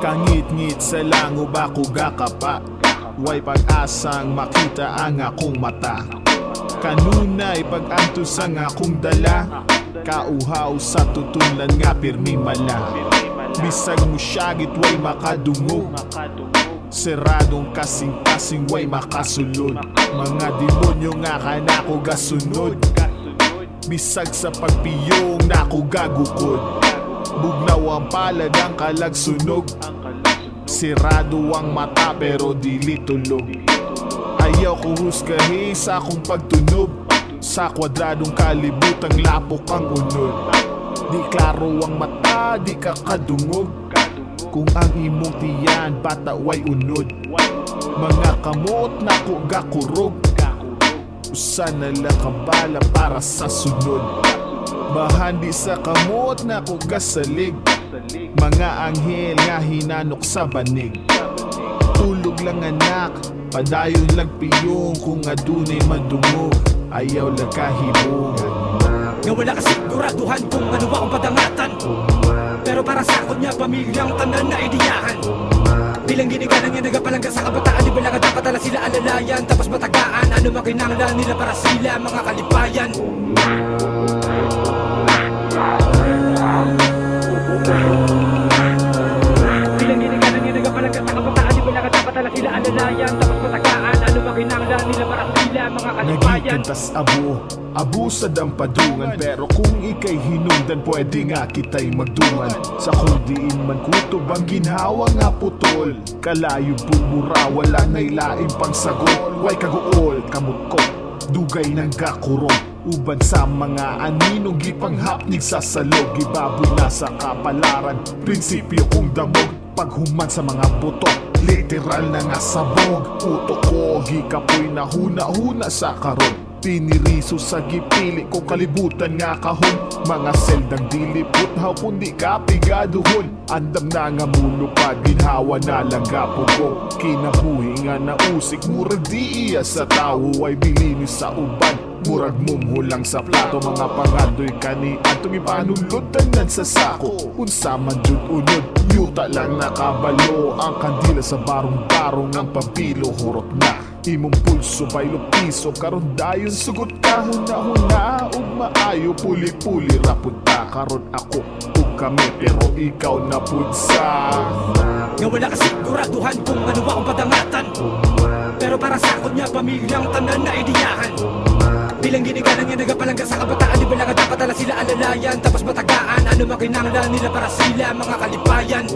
Kangit-ngit sa langob ako gakapa, way pag-asang makita ang akong mata. Kanunay pag-antos ang akong dala, kauhaw sa tutulan nga pirmi mala. Bisag mo syagit way makadungog, seradong kasing-kasing way makasulod. Mga demonyo nga kanako gasunod, bisag sa pagpiyong nako gagukod. Bugnaw ang palad ang kalagsunog, sirado ang mata pero dili tulog. Ayaw ko husgahi sa akong pagtunog, sa kwadradong kalibutang lapok ang unod. Di klaro ang mata, di ka kadungog, kung ang imong tiyan bata way unod. Mga kamot nako gakurog, usa na lang kabala para sa sunod. Bahandi sa kamot na ko gasalig, mga anghel nga hinanok sa banig. Tulog lang anak, padayon lang piyong, kung adunay madungog, ayaw lang kahibong. Nga wala kasiguraduhan kung ano ba ang padangatan, pero para sa akon niya pamilyang tanan na idiyahan. Bilang ginikanan nga nagapalangga sa kabataan, di ba lang dapat ala sila alalayan, tapos matagaan ano makinanglan nila para sila mga kalipayan. Bilang ginikanan nga nagapalangga sa kabataan, di ba lang dapat ala sila alalayan, tapos matagaan ano makinanglan nila para sila mga kalipayan. Nagikantas abo sa dampadungan, pero kung ikay hinungdan pwede nga kita'y magdungan. Sa kung diin man kutob ang ginhawa nga putol, kalayo bumura wala na'y laing pang sagol. Way kaguol kamot ko, dugay ng gakurong, uban sa mga aninong gipanghapnig sa salog. Ibaboy na sa kapalaran, prinsipyo kong damog, paghuman sa mga buto, literal na nga sabog. Uto ko gikapoy na huna-huna sa karon, piniriso sa gipili ko kalibutan nga kahon. Mga seldang dilipot haw kundi kapigaduhon, andam na nga mulupad ginhawa na lang gapugo. Kinabuhi nga nausik murag di iya sa tao ay bilini sa uban, murag mumhulang sa plato. Mga pangadoy kani atong ipanulod tanan sa sako, unsa man jud unod yuta lang nakabalo. Ang kandila sa barong-barong ang pabilo hurot na imong pulso baylo piso, karon dayon sugot ka huna-huna ug maayo puli-puli rapud ta. Karon ako ug kami pero ikaw na pud sa. Nga wala kasiguraduhan kung ano ba ang padangatan, pero para sa akon niya pamilyang tanan na idiyahan. Bilang ginikanan nga nagapalangga sa kabataan, di ba lang dapat ala sila alalayan, tapos matagaan ano makinanglan nila para sila mga kalipayan.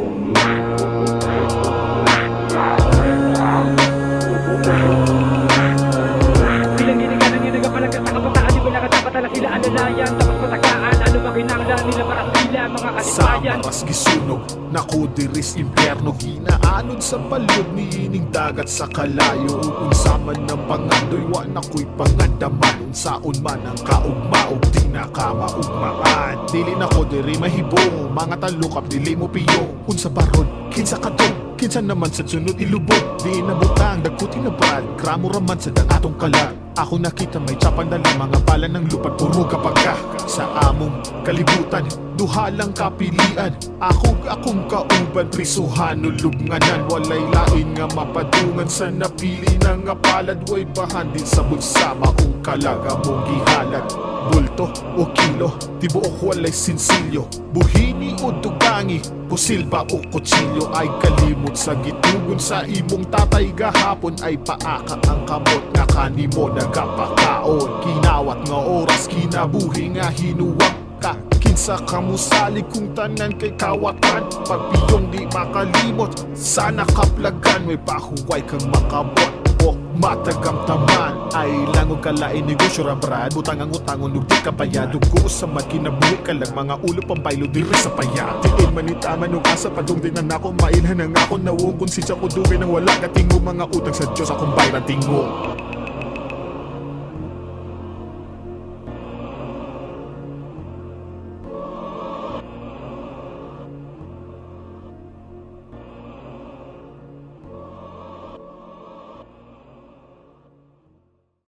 Bilang ginikanan nga nagapalangga sa kabataan, di ba lang dapat ala sila alalayan, tapos matagaan ano makinanglan nila para sila mga kalipayan. Sa maras gisunog, nako diris impyerno, ginaanod sa balod ni ining dagat sa kalayo. Unsa man ng pangandoy wa nakoy pangandaman, unsaon man ang kaugmaog di na ka maugmaan. Dili nako diri mahibong, mga talukap dili mo piyo. Unsa baron kinsa kadto, kinsa naman sa sunod ilubog. Di na butang dagkuti na brad, kramo raman sa dangatong kalag. Ako nakita may tsapang dala, mga pala ng lupat puro kapag ka sa among kalibutan, duha lang kapilian. Akong kauban prisuhan ulubnganan, walay lain nga mapadungan sa napili na nga palad. Way bahan din sa bulsa maong kalaga mong gihalag, bulto o kilo, tibuok walay sinsilyo, buhini o dugangi, pusil ba o kutsilyo. Ay kalimot sa gitugon sa imong tatay gahapon, ay paaka ang kamot nga kanimo nagapakaon. Kinawat nga oras kinabuhi nga hinuwag ka, kinsa kamusalig kung tanan kay kawatan. Pagpiyong di makalimot sa nakaplagan, may pahuway kang makabot o matagamtaman. Ay langog kalain negosyo ra brad, butang ang utangon ug di ka bayad. Dugo sa magkinabuhi ka lang mga ulo pambaylo diri sa paya. Diin manitaman ug asa padung din na nako mailhan ang ako nawong konsensya ko dugay nang wala katingo. Mga utang sa Dios akong bayran tingo.